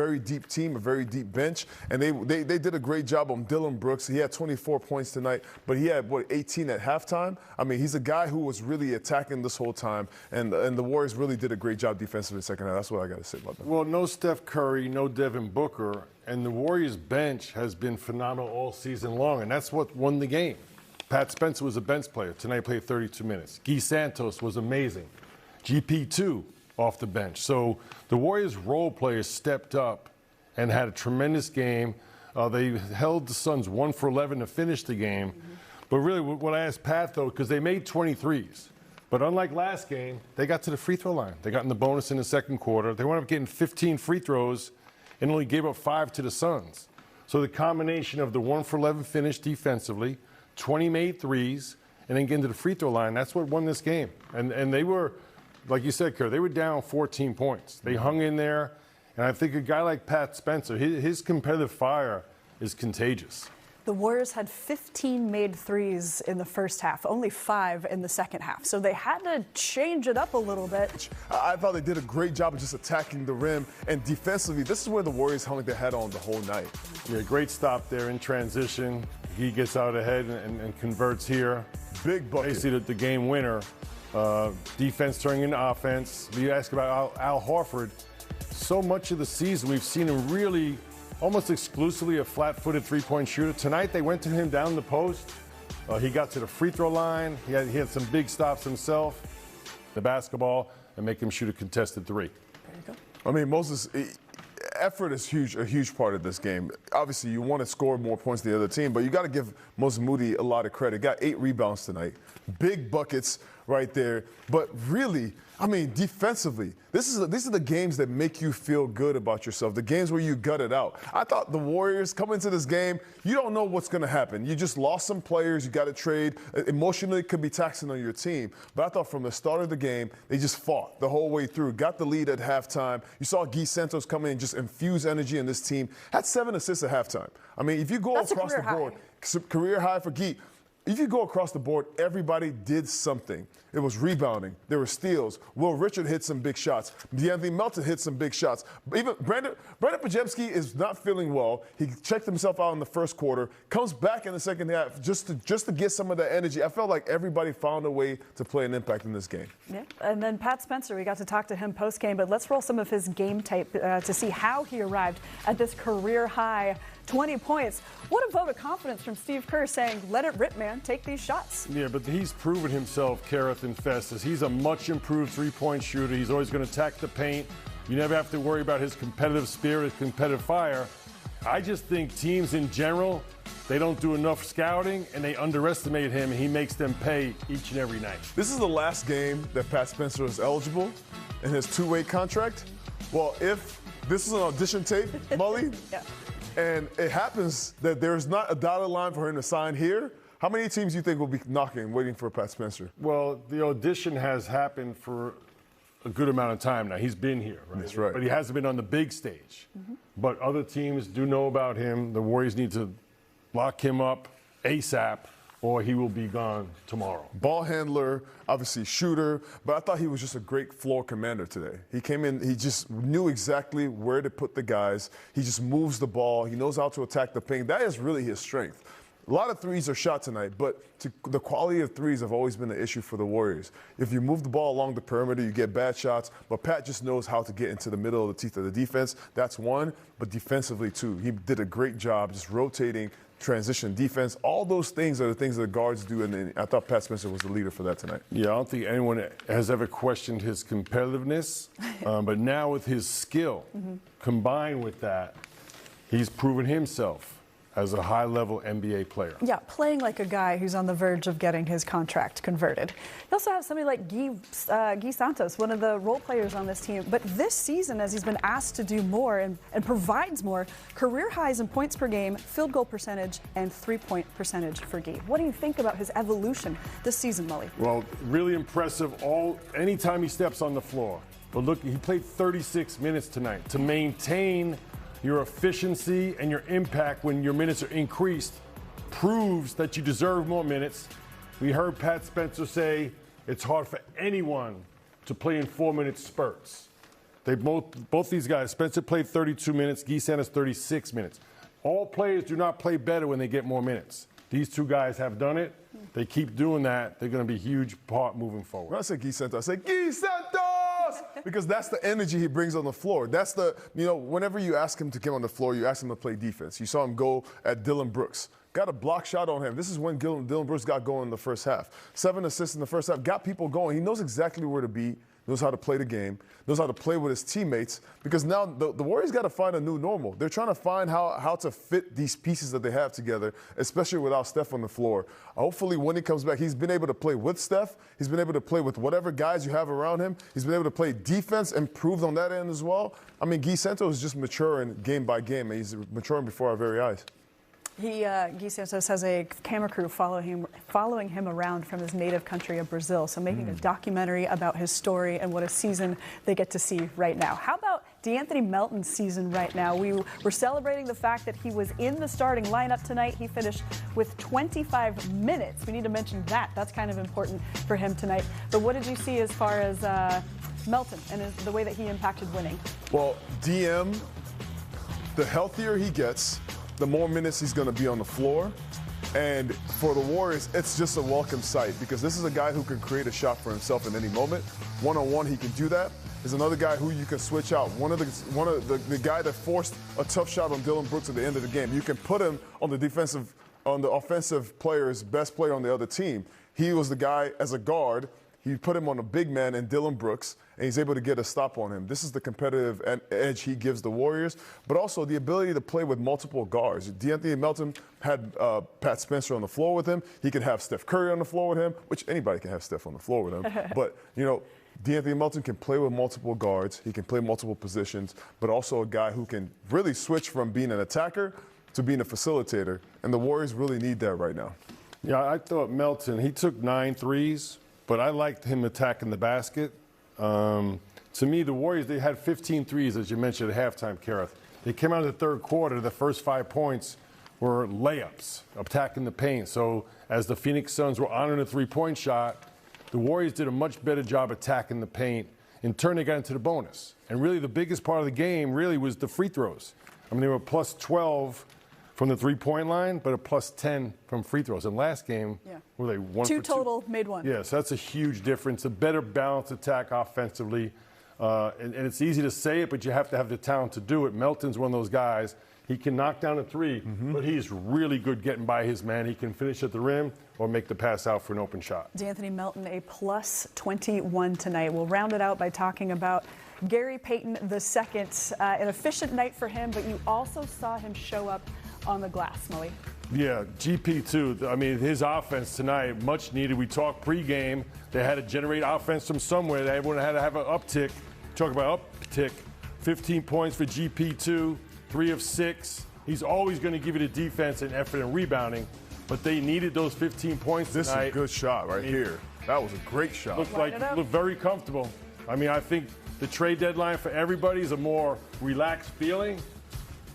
very deep team, a very deep bench, and they did a great job on Dylan Brooks. He had 24 points tonight, but he had, 18 at halftime? I mean, he's a guy who was really attacking this whole time, and the Warriors really did a great job defensively in the second half. That's what I got to say about that. Well, no Steph Curry, no Devin Booker, and the Warriors bench has been phenomenal all season long, and that's what won the game. Pat Spencer was a bench player. Tonight played 32 minutes. Gui Santos was amazing. GP2 off the bench. So the Warriors role players stepped up and had a tremendous game. They held the Suns 1 for 11 to finish the game. But really what I asked Pat, though, because they made 23s. But unlike last game, they got to the free throw line. They got in the bonus in the second quarter. They wound up getting 15 free throws and only gave up 5 to the Suns. So the combination of the 1 for 11 finish defensively, 20 made threes, and then getting to the free throw line, that's what won this game. And they were, like you said, Kerr, they were down 14 points. They hung in there, and I think a guy like Pat Spencer, his competitive fire is contagious. The Warriors had 15 made threes in the first half, only 5 in the second half. So they had to change it up a little bit. I thought they did a great job of just attacking the rim. And defensively, this is where the Warriors hung their head on the whole night. Yeah, great stop there in transition. He gets out ahead and converts here. Big bucket. Basically the game winner. Defense turning into offense. You ask about Al Horford. So much of the season we've seen him really almost exclusively a flat-footed three-point shooter. Tonight they went to him down the post. He got to the free throw line. He had some big stops himself, the basketball, and make him shoot a contested three. There you I go. mean, Moses, effort is a huge part of this game. Obviously, you want to score more points than the other team, but you got to give Moses Moody a lot of credit. Got 8 rebounds tonight. Big buckets right there. But really, I mean, defensively, these are the games that make you feel good about yourself, the games where you gut it out. I thought the Warriors come into this game, you don't know what's going to happen. You just lost some players, you got to trade. Emotionally, it could be taxing on your team. But I thought from the start of the game, they just fought the whole way through, got the lead at halftime. You saw Gui Santos come in and just infuse energy in this team. Had 7 assists at halftime. I mean, if you go across the board, career high for Gui. If you go across the board, everybody did something. It was rebounding. There were steals. Will Richard hit some big shots. DeAnthony Melton hit some big shots. Even Brandon Podziemski is not feeling well. He checked himself out in the first quarter, comes back in the second half just to get some of that energy. I felt like everybody found a way to play an impact in this game. Yeah, and then Pat Spencer, we got to talk to him post-game, but let's roll some of his game tape to see how he arrived at this career-high 20 points. What a vote of confidence from Steve Kerr saying, let it rip, man, take these shots. Yeah, but he's proven himself, Kareth and Festus. He's a much improved three-point shooter. He's always going to attack the paint. You never have to worry about his competitive spirit, his competitive fire. I just think teams in general, they don't do enough scouting and they underestimate him, and he makes them pay each and every night. This is the last game that Pat Spencer is eligible in his two-way contract. Well, if this is an audition tape, Mully, yeah. And it happens that there's not a dotted line for him to sign here, how many teams do you think will be knocking, waiting for Pat Spencer? Well, the audition has happened for a good amount of time now. He's been here, right? That's right. But he hasn't been on the big stage. But other teams do know about him. The Warriors need to lock him up ASAP, or he will be gone tomorrow. Ball handler, obviously shooter, but I thought he was just a great floor commander today. He came in, he just knew exactly where to put the guys. He just moves the ball. He knows how to attack the paint. That is really his strength. A lot of threes are shot tonight, but the quality of threes have always been an issue for the Warriors. If you move the ball along the perimeter, you get bad shots, but Pat just knows how to get into the middle of the teeth of the defense. That's one, but defensively too. He did a great job just rotating, transition defense. All those things are the things that the guards do, and I thought Pat Spencer was the leader for that tonight. Yeah, I don't think anyone has ever questioned his competitiveness, but now with his skill combined with that, he's proven himself as a high-level NBA player. Yeah, playing like a guy who's on the verge of getting his contract converted. You also have somebody like Gui Santos, one of the role players on this team. But this season, as he's been asked to do more and provides more, career highs in points per game, field goal percentage, and three-point percentage for Gui. What do you think about his evolution this season, Mully? Well, really impressive anytime he steps on the floor. But look, he played 36 minutes tonight. To maintain your efficiency and your impact when your minutes are increased proves that you deserve more minutes. We heard Pat Spencer say it's hard for anyone to play in 4-minute spurts. They both these guys, Spencer played 32 minutes, Gui Santos 36 minutes. All players do not play better when they get more minutes. These two guys have done it. They keep doing that. They're going to be a huge part moving forward. When I say Gui Santos, I say Gui Santos! Because that's the energy he brings on the floor. That's the, whenever you ask him to come on the floor, you ask him to play defense. You saw him go at Dylan Brooks. Got a block shot on him. This is when Dylan Brooks got going in the first half. 7 assists in the first half. Got people going. He knows exactly where to be. Knows how to play the game, knows how to play with his teammates, because now the Warriors got to find a new normal. They're trying to find how to fit these pieces that they have together, especially without Steph on the floor. Hopefully when he comes back, he's been able to play with Steph. He's been able to play with whatever guys you have around him. He's been able to play defense, improved on that end as well. I mean, Gui Santos is just maturing game by game, and he's maturing before our very eyes. Gui Santos has a camera crew following him around from his native country of Brazil, so making a documentary about his story and what a season they get to see right now. How about D'Anthony Melton's season right now? We were celebrating the fact that he was in the starting lineup tonight. He finished with 25 minutes. We need to mention that. That's kind of important for him tonight. But what did you see as far as Melton and the way that he impacted winning? Well, DM, the healthier he gets, the more minutes he's going to be on the floor. And for the Warriors, it's just a welcome sight, because this is a guy who can create a shot for himself in any moment. One-on-one, he can do that. There's another guy who you can switch out. The guy that forced a tough shot on Dylan Brooks at the end of the game. You can put him on the offensive player's best player on the other team. He was the guy as a guard. He put him on a big man in Dylan Brooks, and he's able to get a stop on him. This is the competitive edge he gives the Warriors, but also the ability to play with multiple guards. D'Anthony Melton had Pat Spencer on the floor with him. He could have Steph Curry on the floor with him, which anybody can have Steph on the floor with him. But, D'Anthony Melton can play with multiple guards. He can play multiple positions, but also a guy who can really switch from being an attacker to being a facilitator, and the Warriors really need that right now. Yeah, I thought Melton, he took 9 threes, but I liked him attacking the basket. To me, the Warriors, they had 15 threes, as you mentioned, at halftime, Kareth. They came out of the third quarter, the first 5 points were layups, attacking the paint. So as the Phoenix Suns were honoring a three-point shot, the Warriors did a much better job attacking the paint. In turn, they got into the bonus. And really, the biggest part of the game really was the free throws. I mean, they were plus 12 from the three-point line, but a plus 10 from free throws. And last game, were they 1 for 2? 2 total, made 1. Yeah, so that's a huge difference. A better balanced attack offensively. And it's easy to say it, but you have to have the talent to do it. Melton's one of those guys. He can knock down a three, but he's really good getting by his man. He can finish at the rim or make the pass out for an open shot. D'Anthony Melton, a plus 21 tonight. We'll round it out by talking about Gary Payton II. An efficient night for him, but you also saw him show up on the glass, Molly. Yeah, GP2, I mean, his offense tonight, much needed. We talked pregame. They had to generate offense from somewhere. Everyone had to have an uptick. Talk about uptick. 15 points for GP2, 3 of 6. He's always going to give you the defense and effort and rebounding, but they needed those 15 points tonight. This is a good shot right here. That was a great shot. Looked very comfortable. I mean, I think the trade deadline for everybody is a more relaxed feeling.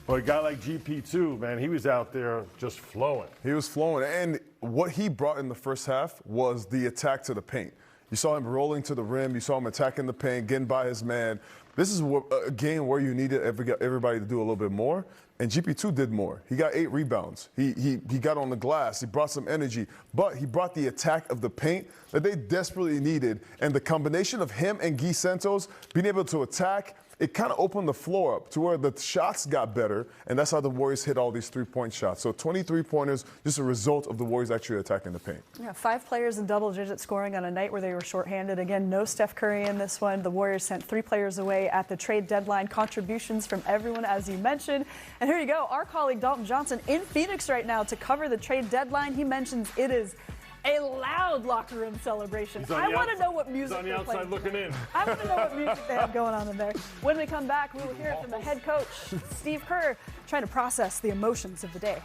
But a guy like GP2, man, he was out there just flowing. He was flowing. And what he brought in the first half was the attack to the paint. You saw him rolling to the rim. You saw him attacking the paint, getting by his man. This is a game where you needed everybody to do a little bit more. And GP2 did more. He got 8 rebounds. He got on the glass. He brought some energy. But he brought the attack of the paint that they desperately needed. And the combination of him and Gui Santos being able to attack, it kind of opened the floor up to where the shots got better, and that's how the Warriors hit all these three-point shots. So 23-pointers, just a result of the Warriors actually attacking the paint. Yeah, 5 players in double-digit scoring on a night where they were shorthanded. Again, no Steph Curry in this one. The Warriors sent 3 players away at the trade deadline. Contributions from everyone, as you mentioned. And here you go, our colleague Dalton Johnson in Phoenix right now to cover the trade deadline. He mentions it is a loud locker room celebration. I want to know what music they're playing. He's on the outside looking in. I want to know what music they have going on in there. When we come back, we will hear it from the head coach, Steve Kerr, trying to process the emotions of the day.